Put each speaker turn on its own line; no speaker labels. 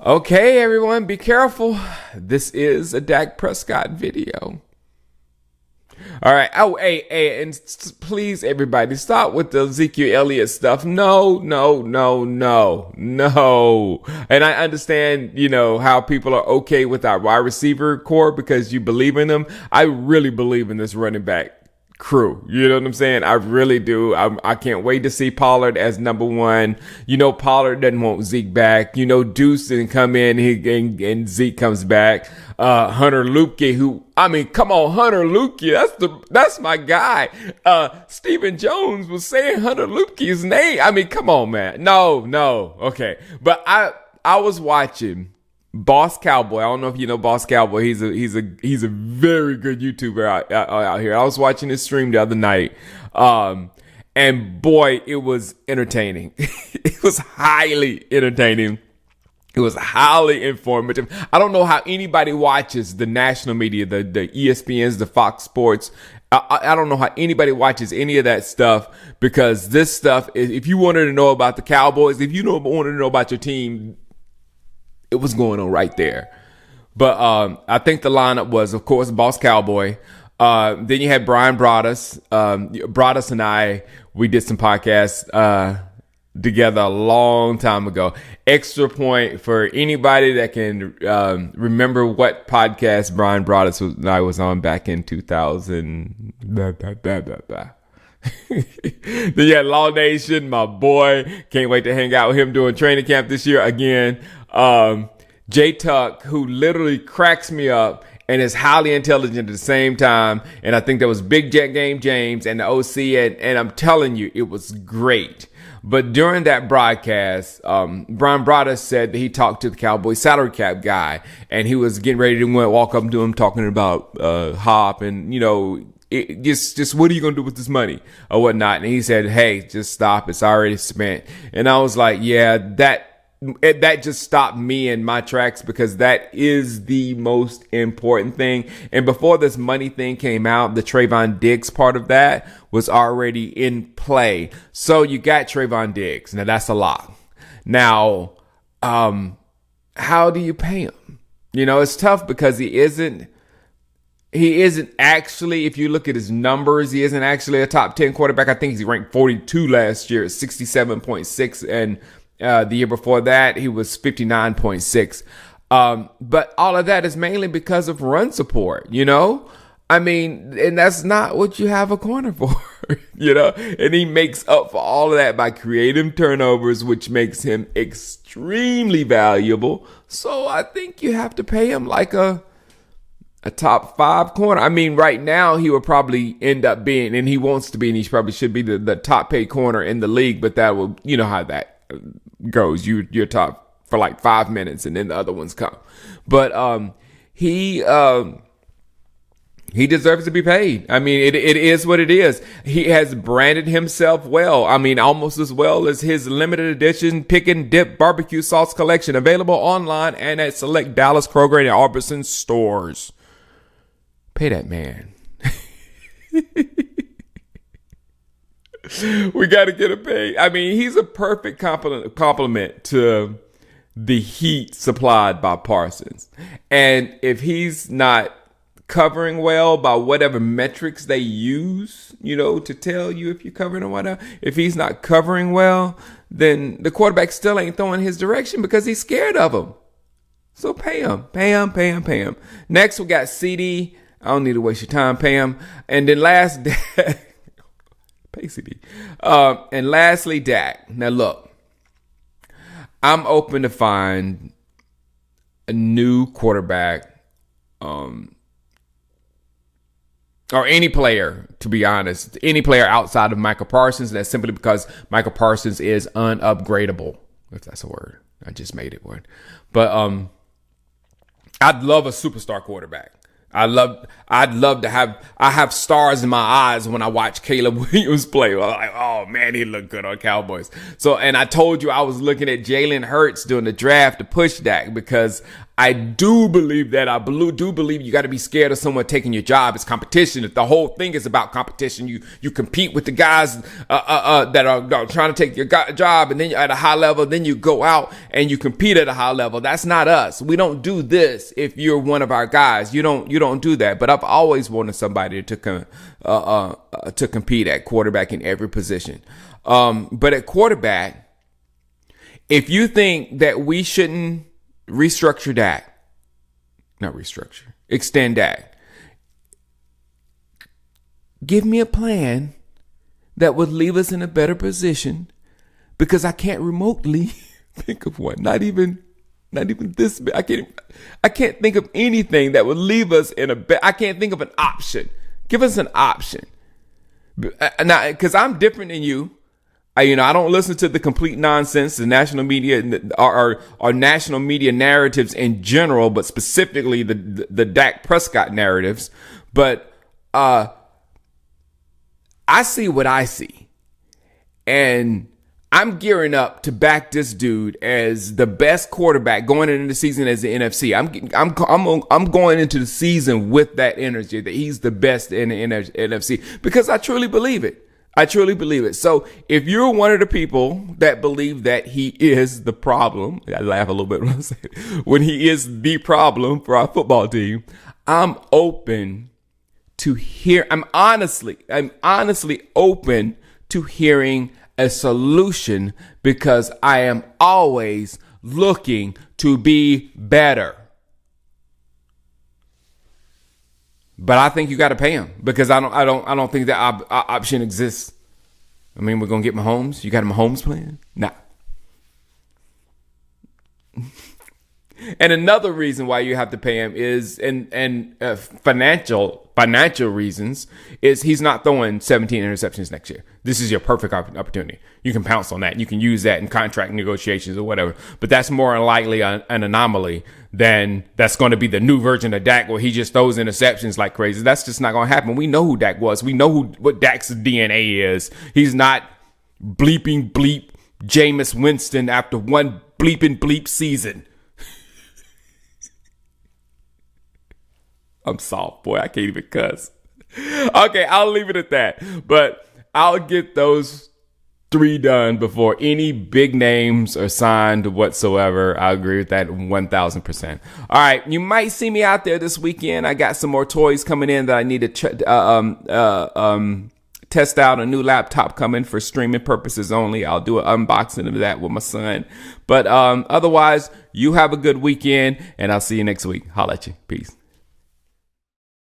Okay, everyone, be careful. This is a Dak Prescott video. All right. Oh, hey, and please, everybody, stop with the Ezekiel Elliott stuff. No. And I understand, how people are okay with our wide receiver core because you believe in them. I really believe in this running back crew. You know what I'm saying? I really do. I can't wait to see Pollard as number one. Pollard doesn't want Zeke back. Deuce didn't come in and Zeke comes back. Hunter Luepke, come on, Hunter Luepke. That's my guy. Stephen Jones was saying Hunter Luepke's name. Come on, man. No. Okay. But I was watching Boss Cowboy. I don't know if you know Boss Cowboy. He's a very good YouTuber out here. I was watching his stream the other night. And boy, it was entertaining. It was highly entertaining. It was highly informative. I don't know how anybody watches the national media, the ESPNs, the Fox Sports. I don't know how anybody watches any of that stuff, because this stuff, if you wanted to know about the Cowboys, if you wanted to know about your team, it was going on right there. But I think the lineup was, of course, Boss Cowboy. Then you had Brian Broadus. Broadus and I, we did some podcasts together a long time ago. Extra point for anybody that can remember what podcast Brian Broadus and I was on back in 2000. Then you had LawNation, my boy. Can't wait to hang out with him doing training camp this year again. JTuck, who literally cracks me up and is highly intelligent at the same time. And I think that was Big Jet Game James and the OC. And I'm telling you, it was great. But during that broadcast, Brian Broadus said that he talked to the Cowboys salary cap guy, and he was getting ready to walk up to him talking about Hop and, just what are you going to do with this money or whatnot? And he said, hey, just stop. It's already spent. And I was like, yeah, that just stopped me in my tracks, because that is the most important thing. And before this money thing came out, the Trayvon Diggs part of that was already in play. So you got Trayvon Diggs. Now that's a lot. Now, how do you pay him? It's tough because he isn't actually, if you look at his numbers, he isn't actually a top 10 quarterback. I think he's ranked 42 last year at 67.6, and the year before that, he was 59.6. But all of that is mainly because of run support, and that's not what you have a corner for, and he makes up for all of that by creating turnovers, which makes him extremely valuable. So I think you have to pay him like a top 5 corner. Right now he will probably end up being, and he wants to be, and he probably should be the top paid corner in the league, but that will, how that goes. You're top for like 5 minutes and then the other ones come. But he deserves to be paid. It is what it is. He has branded himself well. Almost as well as his limited edition pick and dip barbecue sauce collection, available online and at select Dallas, Kroger, and Albertsons stores. Pay that man. We got to get him paid. He's a perfect compliment to the heat supplied by Parsons. And if he's not covering well by whatever metrics they use, to tell you if you're covering or whatever, if he's not covering well, then the quarterback still ain't throwing his direction because he's scared of him. So pay him. Next, we got CeeDee. I don't need to waste your time. Pay him. And then pay CeeDee. And lastly, Dak. Now look, I'm open to find a new quarterback, or any player, to be honest, any player outside of Micah Parsons. That's simply because Micah Parsons is unupgradable, if that's a word. I just made it one. But I'd love a superstar quarterback. I'd love to have stars in my eyes when I watch Caleb Williams play. I'm like, oh man, he looked good on Cowboys. So, and I told you I was looking at Jalen Hurts during the draft to push Dak, because I do believe that. I do believe you got to be scared of someone taking your job. It's competition. The whole thing is about competition. You compete with the guys that are trying to take your job, and then you're at a high level. Then you go out and you compete at a high level. That's not us. We don't do this. If you're one of our guys, you don't do that. But I've always wanted somebody to compete at quarterback in every position. But at quarterback, if you think that we shouldn't extend Dak, give me a plan that would leave us in a better position, because I can't remotely think of one. Not even this. I can't think of anything that would leave us in I can't think of an option. Give us an option. Now, because I'm different than you. I don't listen to the complete nonsense, the national media or national media narratives in general, but specifically the Dak Prescott narratives. But I see what I see, and I'm gearing up to back this dude as the best quarterback going into the season as the NFC. I'm going into the season with that energy that he's the best in the NFC, because I truly believe it. So if you're one of the people that believe that he is the problem, I laugh a little bit when I say it, when he is the problem for our football team, I'm open to hear. I'm honestly open to hearing a solution, because I am always looking to be better. But I think you got to pay him, because I don't think that option exists. I mean, we're gonna get Mahomes. You got a Mahomes plan? Nah. And another reason why you have to pay him is financial reasons, is he's not throwing 17 interceptions next year. This is your perfect opportunity. You can pounce on that. You can use that in contract negotiations or whatever. But that's more likely an anomaly than that's going to be the new version of Dak, where he just throws interceptions like crazy. That's just not going to happen. We know who Dak was. We know what Dak's DNA is. He's not bleeping bleep Jameis Winston after one bleeping bleep season. I'm soft, boy. I can't even cuss. Okay, I'll leave it at that. But I'll get those 3 done before any big names are signed whatsoever. I agree with that 1,000%. All right, you might see me out there this weekend. I got some more toys coming in that I need to test out. A new laptop coming for streaming purposes only. I'll do an unboxing of that with my son. But otherwise, you have a good weekend, and I'll see you next week. Holla at you. Peace.